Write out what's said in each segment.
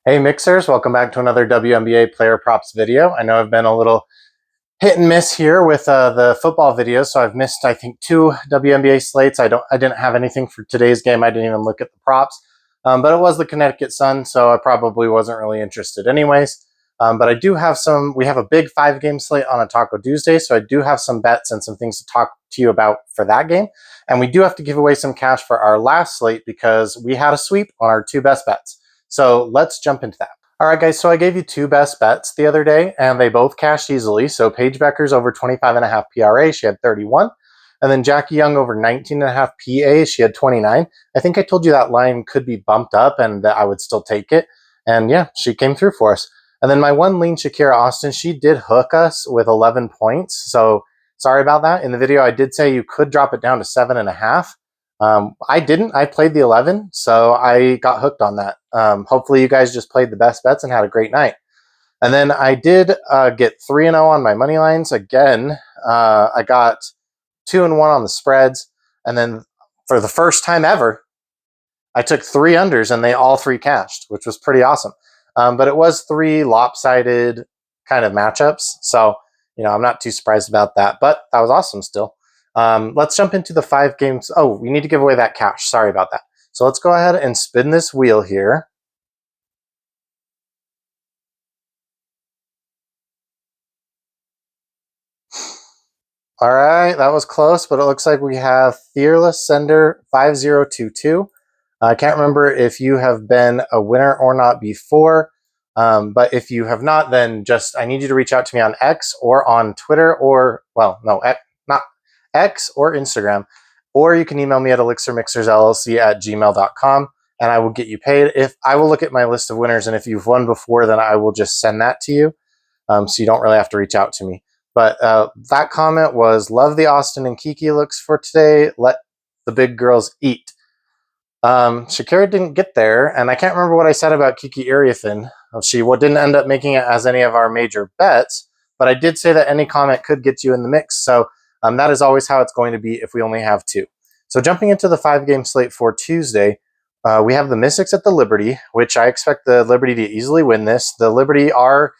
Hey Mixers, welcome back to another WNBA player props video. I know I've been a little hit and miss here with the football videos, so I've missed I think 2 WNBA slates. I didn't have anything for today's game. I didn't even look at the props, but it was the Connecticut Sun, so I probably wasn't really interested anyways. But I do have some. We have a big 5-game slate on a Taco Tuesday, so I do have some bets and some things to talk to you about for that game. And we do have to give away some cash for our last slate because we had a sweep on our 2 best bets. So let's jump into that. All right, guys, so I gave you 2 best bets the other day, and they both cashed easily. So Paige Becker's over 25.5 PRA, she had 31. And then Jackie Young over 19.5 PA, she had 29. I think I told you that line could be bumped up and that I would still take it. And yeah, she came through for us. And then my one lean, Shakira Austin, she did hook us with 11 points. So sorry about that. In the video, I did say you could drop it down to 7.5. I didn't. I played the 11, so I got hooked on that. Hopefully you guys just played the best bets and had a great night. And then I did get 3-0 on my money lines. Again, I got 2-1 on the spreads. And then for the first time ever, I took 3 unders and they all 3 cashed, which was pretty awesome. But it was 3 lopsided kind of matchups. So, I'm not too surprised about that, but that was awesome still. Let's jump into the 5 games. Oh, we need to give away that cash. Sorry about that. So let's go ahead and spin this wheel here. All right, that was close, but it looks like we have Fearless Sender 5022. I can't remember if you have been a winner or not before, but if you have not, then I need you to reach out to me on X or on Twitter or, well, no, not X or Instagram, or you can email me at elixirmixersllc@gmail.com and I will get you paid. I will look at my list of winners, and if you've won before, then I will just send that to you, so you don't really have to reach out to me. But that comment was, love the Austin and Kiki looks for today. Let the big girls eat. Shakira didn't get there, and I can't remember what I said about Kiki Iriathan. She didn't end up making it as any of our major bets, but I did say that any comment could get you in the mix. So that is always how it's going to be if we only have 2. So jumping into the 5-game slate for Tuesday, we have the Mystics at the Liberty, which I expect the Liberty to easily win this. The Liberty are,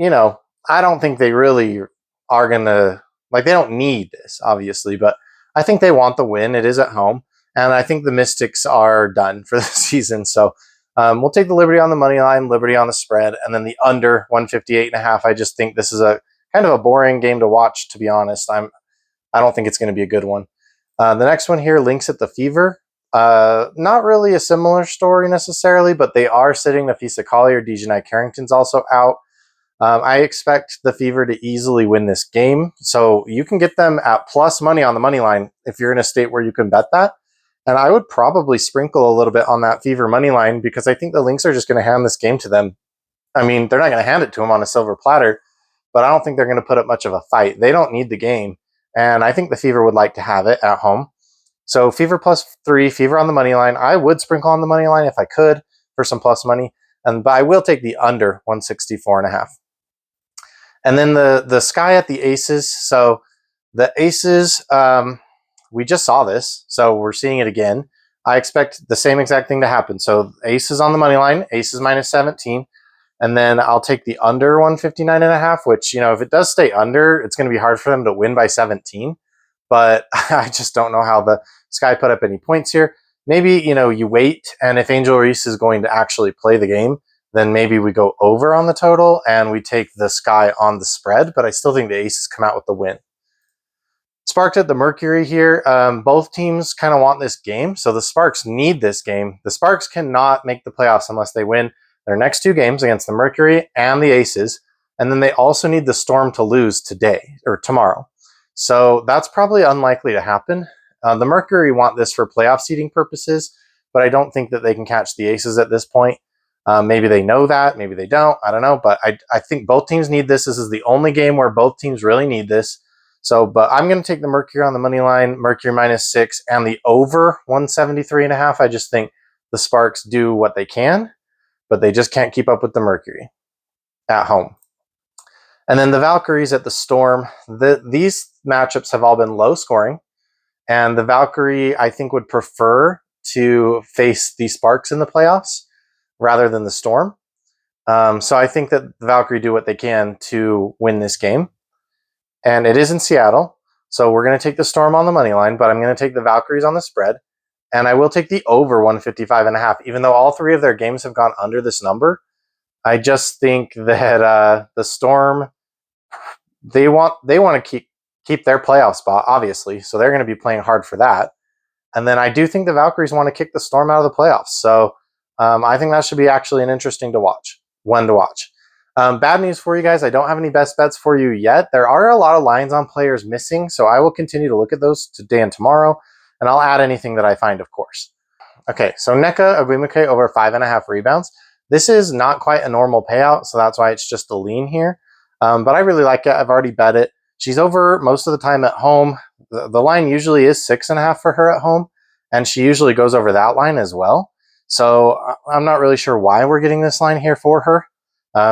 I don't think they really are going to, they don't need this, obviously, but I think they want the win. It is at home, and I think the Mystics are done for the season. So we'll take the Liberty on the money line, Liberty on the spread, and then the under 158.5. I just think this is a kind of a boring game to watch, to be honest. I don't think it's going to be a good one. The next one here, Lynx at the Fever. Not really a similar story necessarily, but they are sitting Nafisa Collier. Dejanai Carrington's also out. I expect the Fever to easily win this game. So you can get them at plus money on the money line if you're in a state where you can bet that. And I would probably sprinkle a little bit on that Fever money line because I think the Lynx are just going to hand this game to them. I mean, they're not going to hand it to them on a silver platter, but I don't think they're going to put up much of a fight. They don't need the game. And I think the Fever would like to have it at home. So Fever +3, Fever on the money line. I would sprinkle on the money line if I could for some plus money. But I will take the under 164.5. And then the Sky at the Aces. So the Aces, we just saw this, so we're seeing it again. I expect the same exact thing to happen. So Aces on the money line, Aces -17. And then I'll take the under 159.5, which, if it does stay under, it's going to be hard for them to win by 17. But I just don't know how the Sky put up any points here. Maybe, you wait, and if Angel Reese is going to actually play the game, then maybe we go over on the total and we take the Sky on the spread, but I still think the Aces come out with the win. Sparks at the Mercury here. Both teams kind of want this game, so the Sparks need this game. The Sparks cannot make the playoffs unless they win their next 2 games against the Mercury and the Aces, and then they also need the Storm to lose today or tomorrow. So that's probably unlikely to happen. The Mercury want this for playoff seeding purposes, but I don't think that they can catch the Aces at this point. Maybe they know that, maybe they don't. I don't know, but I think both teams need this. This is the only game where both teams really need this. So, but I'm going to take the Mercury on the money line, Mercury -6, and the over 173.5. I just think the Sparks do what they can, but they just can't keep up with the Mercury at home. And then the Valkyries at the Storm. These matchups have all been low scoring, and the Valkyrie, I think, would prefer to face the Sparks in the playoffs rather than the Storm. So I think that the Valkyrie do what they can to win this game. And it is in Seattle. So we're going to take the Storm on the money line, but I'm going to take the Valkyries on the spread. And I will take the over 155.5, even though all 3 of their games have gone under this number. I just think that the Storm, they want to keep their playoff spot, obviously. So they're going to be playing hard for that. And then I do think the Valkyries want to kick the Storm out of the playoffs. So I think that should be actually an interesting one to watch. Bad news for you guys. I don't have any best bets for you yet. There are a lot of lines on players missing, so I will continue to look at those today and tomorrow, and I'll add anything that I find, of course. Okay, so Nneka Ogwumike over 5.5 rebounds. This is not quite a normal payout, so that's why it's just a lean here. But I really like it. I've already bet it. She's over most of the time at home. The line usually is 6.5 for her at home, and she usually goes over that line as well. So I'm not really sure why we're getting this line here for her.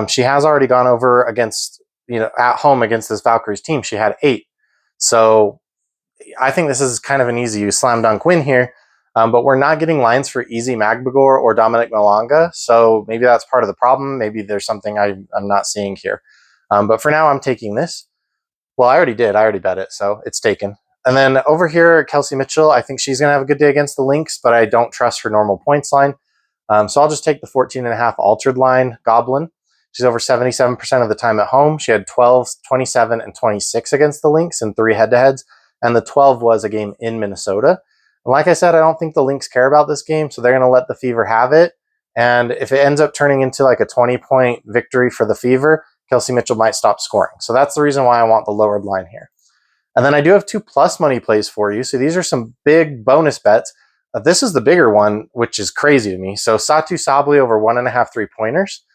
She has already gone over against, at home against this Valkyries team. She had 8. So I think this is kind of an easy slam dunk win here. But we're not getting lines for Easy Magbagor or Dominic Malonga. So maybe that's part of the problem. Maybe there's something I'm not seeing here. But for now, I'm taking this. Well, I already did. I already bet it. So it's taken. And then over here, Kelsey Mitchell, I think she's going to have a good day against the Lynx, but I don't trust her normal points line. So I'll just take the 14.5 altered line Goblin. She's over 77% of the time at home. She had 12, 27, and 26 against the Lynx in 3 head-to-heads, and the 12 was a game in Minnesota. And like I said, I don't think the Lynx care about this game, so they're going to let the Fever have it. And if it ends up turning into like a 20-point victory for the Fever, Kelsey Mitchell might stop scoring. So that's the reason why I want the lowered line here. And then I do have 2 plus money plays for you. So these are some big bonus bets. This is the bigger one, which is crazy to me. So Satu Sabli over 1.5 3-pointers.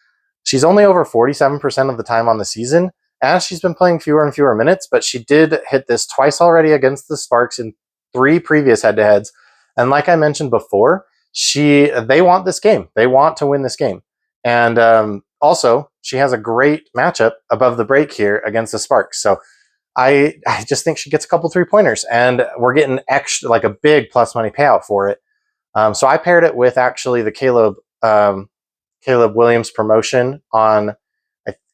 She's only over 47% of the time on the season, as she's been playing fewer and fewer minutes, but she did hit this twice already against the Sparks in 3 previous head-to-heads. And like I mentioned before, they want this game. They want to win this game. And also, she has a great matchup above the break here against the Sparks. So I just think she gets a couple 3-pointers, and we're getting extra, like a big plus money payout for it. So I paired it with actually the Caleb Williams promotion on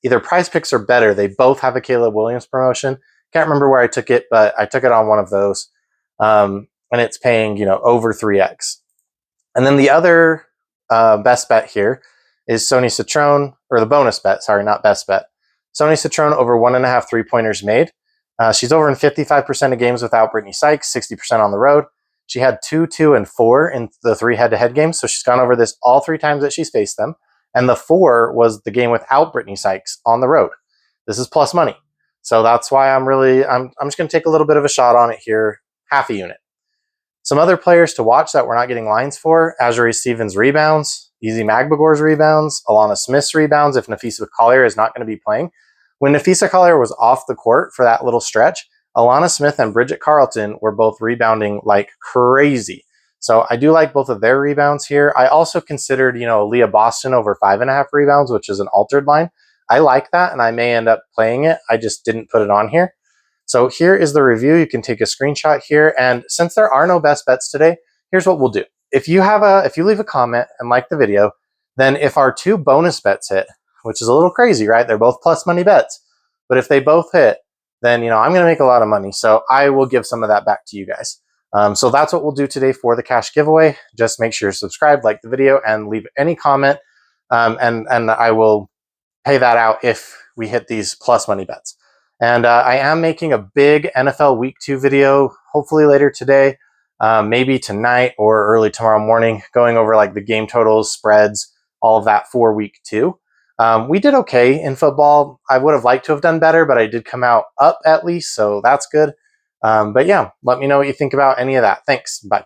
either Prize Picks or Better. They both have a Caleb Williams promotion. Can't remember where I took it, but I took it on one of those. And it's paying, over 3x. And then the other best bet here is Sonia Citron, or the bonus bet, sorry, not best bet. Sonia Citron over 1.5 3-pointers made. She's over in 55% of games without Brittany Sykes, 60% on the road. She had 2, 2, and 4 in the 3 head-to-head games, so she's gone over this all 3 times that she's faced them. And the 4 was the game without Brittany Sykes on the road. This is plus money. So that's why I'm just going to take a little bit of a shot on it here, half a unit. Some other players to watch that we're not getting lines for: Azuri Stevens rebounds, Easy Magbagor's rebounds, Alana Smith's rebounds if Nafisa Collier is not going to be playing. When Nafisa Collier was off the court for that little stretch, Alana Smith and Bridget Carlton were both rebounding like crazy. So I do like both of their rebounds here. I also considered, Leah Boston over 5.5 rebounds, which is an altered line. I like that, and I may end up playing it. I just didn't put it on here. So here is the review. You can take a screenshot here. And since there are no best bets today, here's what we'll do. If you leave a comment and like the video, then if our 2 bonus bets hit, which is a little crazy, right? They're both plus money bets. But if they both hit, then, I'm going to make a lot of money. So I will give some of that back to you guys. So that's what we'll do today for the cash giveaway. Just make sure you're subscribed, like the video, and leave any comment. And I will pay that out if we hit these plus money bets. And I am making a big NFL Week 2 video, hopefully later today, maybe tonight or early tomorrow morning, going over like the game totals, spreads, all of that for Week 2. We did okay in football. I would have liked to have done better, but I did come out up at least, so that's good. But yeah, let me know what you think about any of that. Thanks. Bye.